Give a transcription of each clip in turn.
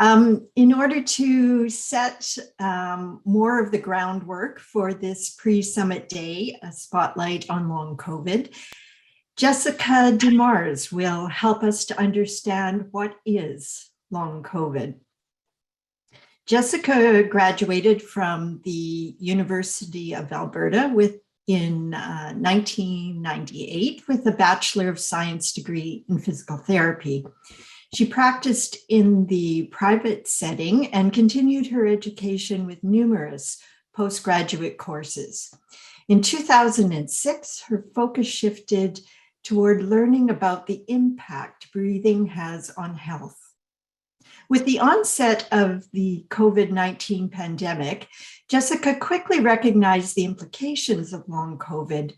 In order to set more of the groundwork for this pre-summit day, a spotlight on long COVID, Jessica DeMars will help us to understand what is long COVID. Jessica graduated from the University of Alberta in 1998 with a Bachelor of Science Degree in Physical Therapy. She practiced in the private setting and continued her education with numerous postgraduate courses. In 2006, her focus shifted toward learning about the impact breathing has on health. With the onset of the COVID-19 pandemic, Jessica quickly recognized the implications of long COVID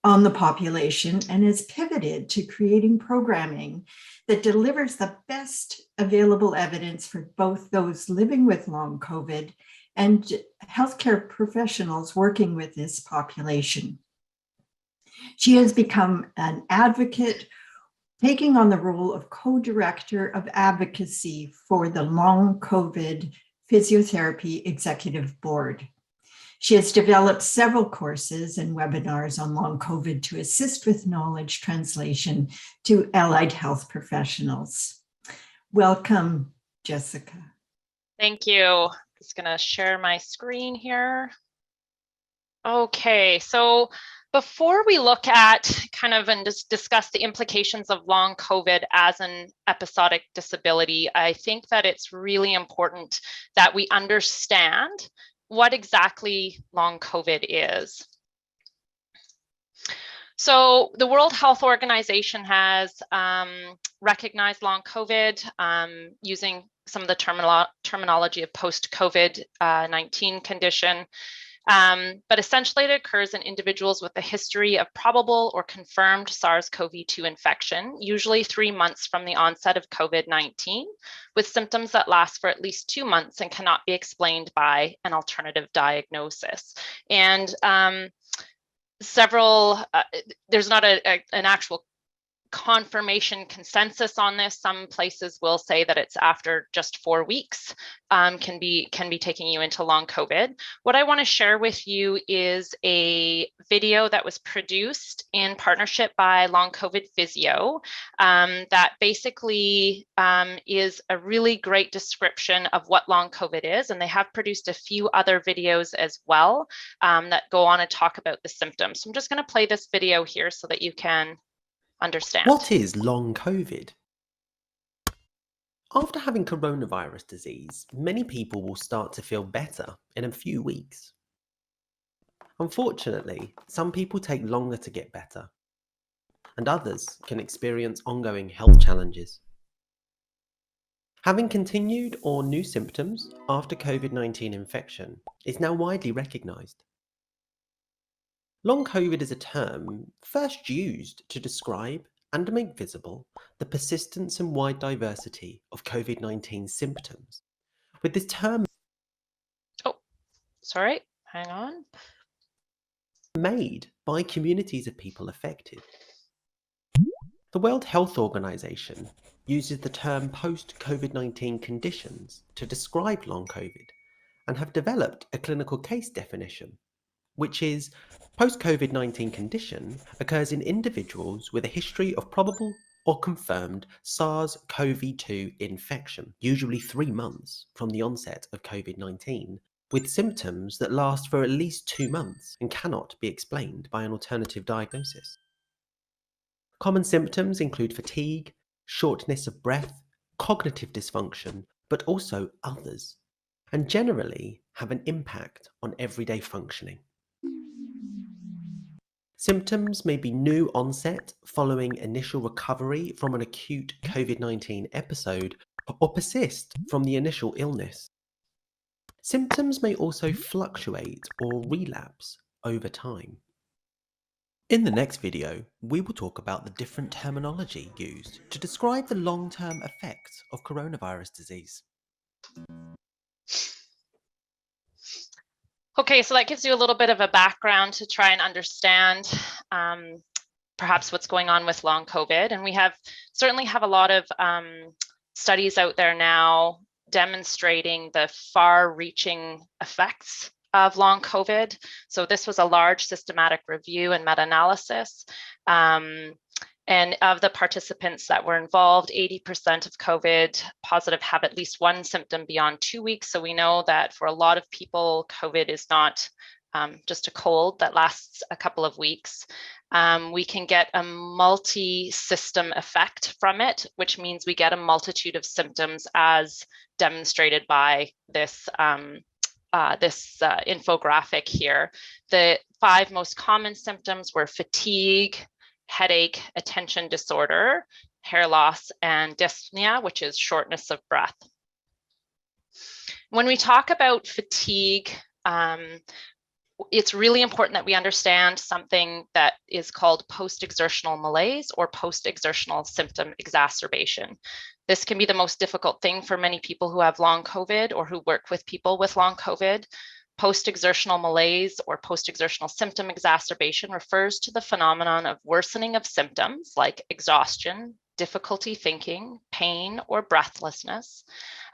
on the population and has pivoted to creating programming that delivers the best available evidence for both those living with long COVID and healthcare professionals working with this population. She has become an advocate, taking on the role of Co-Director of Advocacy for the Long COVID Physiotherapy Executive Board. She has developed several courses and webinars on long COVID to assist with knowledge translation to allied health professionals. Welcome, Jessica. Thank you. I'm just going to share my screen here. Okay, so before we look at and just discuss the implications of long COVID as an episodic disability, I think that it's really important that we understand what exactly long COVID is. So the World Health Organization has recognized long COVID using some of the terminology of post-COVID-19 condition. But essentially it occurs in individuals with a history of probable or confirmed SARS-CoV-2 infection, usually 3 months from the onset of COVID-19, with symptoms that last for at least 2 months and cannot be explained by an alternative diagnosis. And there's not an actual confirmation consensus on this. Some places will say that it's after just 4 weeks can be taking you into long COVID. What I want to share with you is a video that was produced in partnership by Long COVID Physio that basically is a really great description of what long COVID is, and they have produced a few other videos as well that go on and talk about the symptoms. So I'm just going to play this video here so that you can understand. What is long COVID? After having coronavirus disease, many people will start to feel better in a few weeks. Unfortunately, some people take longer to get better, and others can experience ongoing health challenges. Having continued or new symptoms after COVID-19 infection is now widely recognised. Long COVID is a term first used to describe and to make visible the persistence and wide diversity of COVID-19 symptoms. With this term made by communities of people affected. The World Health Organization uses the term post-COVID-19 conditions to describe long COVID and have developed a clinical case definition, which is post-COVID-19 condition occurs in individuals with a history of probable or confirmed SARS-CoV-2 infection, usually 3 months from the onset of COVID-19, with symptoms that last for at least 2 months and cannot be explained by an alternative diagnosis. Common symptoms include fatigue, shortness of breath, cognitive dysfunction, but also others, and generally have an impact on everyday functioning. Symptoms may be new onset following initial recovery from an acute COVID-19 episode or persist from the initial illness. Symptoms may also fluctuate or relapse over time. In the next video, we will talk about the different terminology used to describe the long-term effects of coronavirus disease. Okay, so that gives you a little bit of a background to try and understand perhaps what's going on with long COVID. And we certainly have a lot of studies out there now demonstrating the far-reaching effects of long COVID. So this was a large systematic review and meta-analysis. And of the participants that were involved, 80% of COVID positive have at least one symptom beyond 2 weeks. So we know that for a lot of people, COVID is not just a cold that lasts a couple of weeks. We can get a multi-system effect from it, which means we get a multitude of symptoms as demonstrated by this infographic here. The 5 most common symptoms were fatigue, headache, attention disorder, hair loss, and dyspnea, which is shortness of breath. When we talk about fatigue, it's really important that we understand something that is called post-exertional malaise or post-exertional symptom exacerbation. This can be the most difficult thing for many people who have long COVID or who work with people with long COVID. Post-exertional malaise or post-exertional symptom exacerbation refers to the phenomenon of worsening of symptoms like exhaustion, difficulty thinking, pain, or breathlessness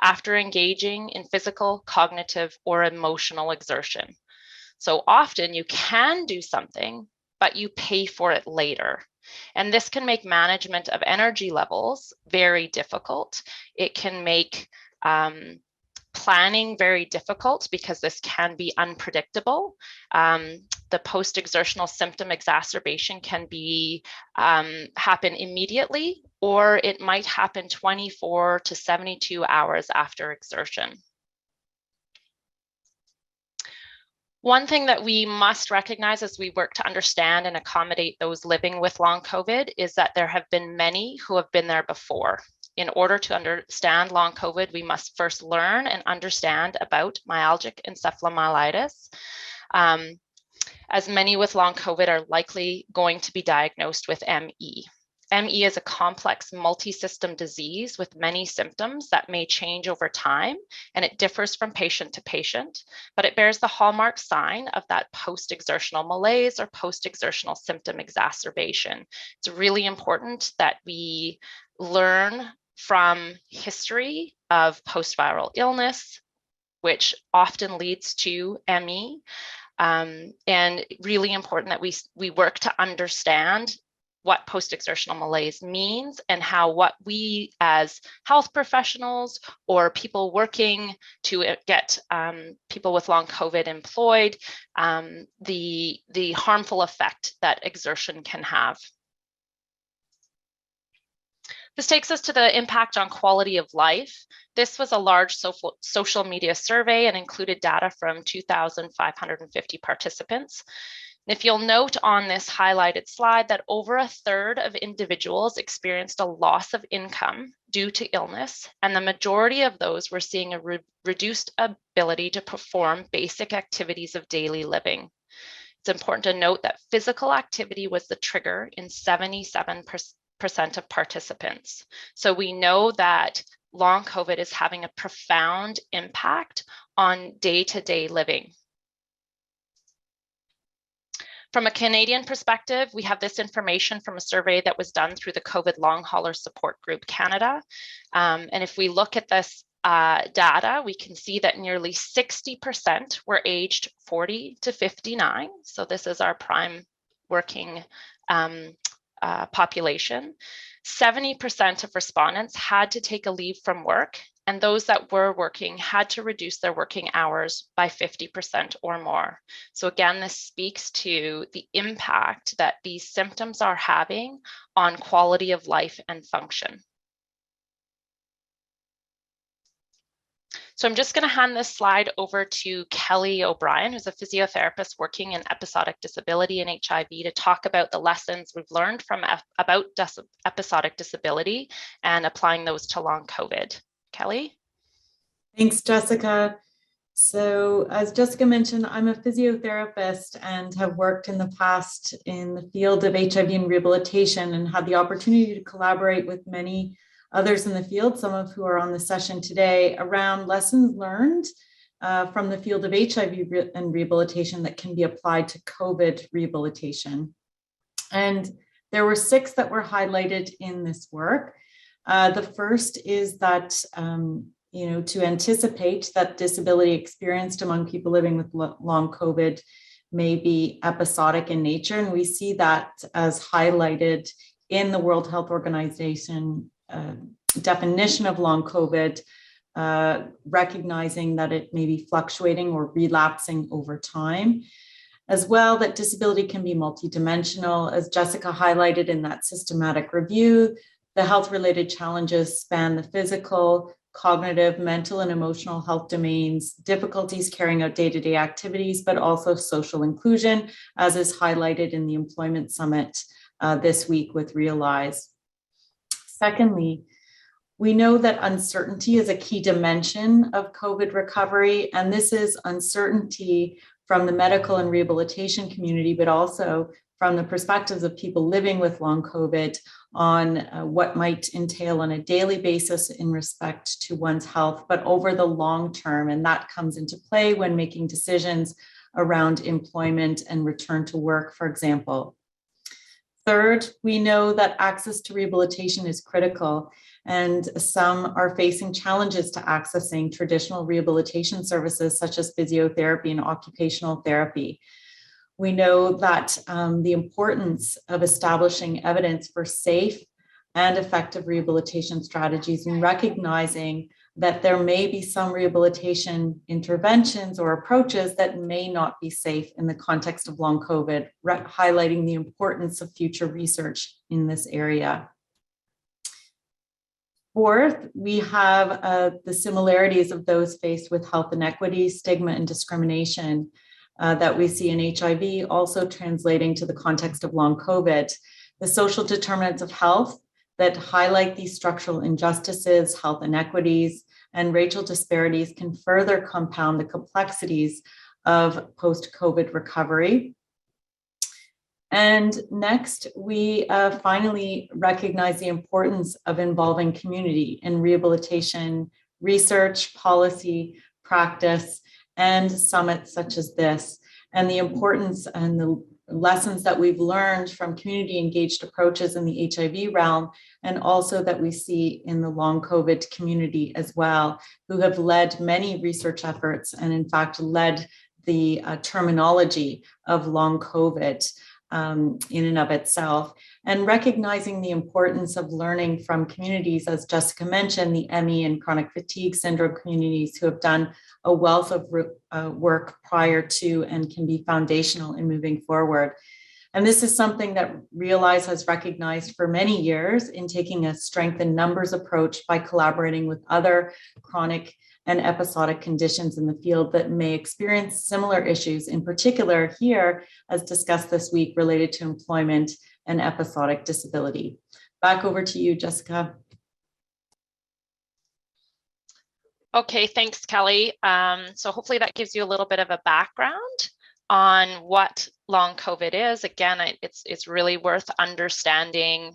after engaging in physical, cognitive, or emotional exertion. So often you can do something, but you pay for it later. And this can make management of energy levels very difficult. It can make planning very difficult because this can be unpredictable. The post-exertional symptom exacerbation can be happen immediately, or it might happen 24 to 72 hours after exertion. One thing that we must recognize as we work to understand and accommodate those living with long COVID is that there have been many who have been there before. In order to understand long COVID, we must first learn and understand about myalgic encephalomyelitis, as many with long COVID are likely going to be diagnosed with ME. ME is a complex multi-system disease with many symptoms that may change over time, and it differs from patient to patient, but it bears the hallmark sign of that post-exertional malaise or post-exertional symptom exacerbation. It's really important that we learn from history of post-viral illness, which often leads to ME, and really important that we work to understand what post-exertional malaise means and how what we as health professionals or people working to get people with long COVID employed, the harmful effect that exertion can have. This takes us to the impact on quality of life. This was a large social media survey and included data from 2,550 participants. And if you'll note on this highlighted slide that over a third of individuals experienced a loss of income due to illness, and the majority of those were seeing a reduced ability to perform basic activities of daily living. It's important to note that physical activity was the trigger in 77% of participants. So we know that long COVID is having a profound impact on day-to-day living. From a Canadian perspective, we have this information from a survey that was done through the COVID Long Hauler Support Group Canada. And if we look at this data, we can see that nearly 60% were aged 40 to 59. So this is our prime working population. 70% of respondents had to take a leave from work, and those that were working had to reduce their working hours by 50% or more. So again, this speaks to the impact that these symptoms are having on quality of life and function. So I'm just going to hand this slide over to Kelly O'Brien, who's a physiotherapist working in episodic disability and HIV, to talk about the lessons we've learned from about episodic disability and applying those to long COVID. Kelly? Thanks, Jessica. So as Jessica mentioned, I'm a physiotherapist and have worked in the past in the field of HIV and rehabilitation and had the opportunity to collaborate with many others in the field, some of who are on the session today, around lessons learned from the field of HIV and rehabilitation that can be applied to COVID rehabilitation. And there were 6 that were highlighted in this work. The first is that to anticipate that disability experienced among people living with long COVID may be episodic in nature. And we see that as highlighted in the World Health Organization definition of long COVID, recognizing that it may be fluctuating or relapsing over time. As well, that disability can be multidimensional. As Jessica highlighted in that systematic review, the health-related challenges span the physical, cognitive, mental, and emotional health domains, difficulties carrying out day-to-day activities, but also social inclusion, as is highlighted in the Employment Summit this week with Realize. Secondly, we know that uncertainty is a key dimension of COVID recovery, and this is uncertainty from the medical and rehabilitation community, but also from the perspectives of people living with long COVID on what might entail on a daily basis in respect to one's health, but over the long term. And that comes into play when making decisions around employment and return to work, for example. Third, we know that access to rehabilitation is critical, and some are facing challenges to accessing traditional rehabilitation services such as physiotherapy and occupational therapy. We know that the importance of establishing evidence for safe and effective rehabilitation strategies, and recognizing that there may be some rehabilitation interventions or approaches that may not be safe in the context of long COVID, highlighting the importance of future research in this area. Fourth, we have the similarities of those faced with health inequities, stigma, and discrimination that we see in HIV, also translating to the context of long COVID. The social determinants of health that highlight these structural injustices, health inequities, and racial disparities can further compound the complexities of post-COVID recovery. And next, we finally recognize the importance of involving community in rehabilitation, research, policy, practice, and summits such as this, and the importance and the lessons that we've learned from community engaged approaches in the HIV realm, and also that we see in the long COVID community as well, who have led many research efforts and in fact led the terminology of long COVID in and of itself, and recognizing the importance of learning from communities, as Jessica mentioned, the ME and chronic fatigue syndrome communities who have done a wealth of work prior to and can be foundational in moving forward. And this is something that Realize has recognized for many years in taking a strength in numbers approach by collaborating with other chronic and episodic conditions in the field that may experience similar issues, in particular here, as discussed this week, related to employment and episodic disability. Back over to you, Jessica. Okay, thanks, Kelly. So hopefully that gives you a little bit of a background on what long COVID is. Again, it's really worth understanding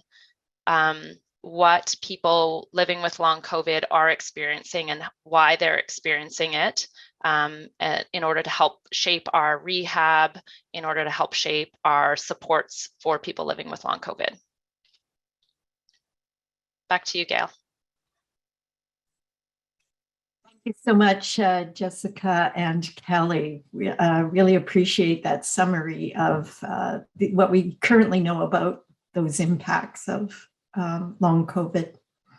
what people living with long COVID are experiencing and why they're experiencing it, in order to help shape our rehab, in order to help shape our supports for people living with long COVID. Back to you, Gail. Thank you so much, Jessica and Kelly. We really appreciate that summary of what we currently know about those impacts of long COVID.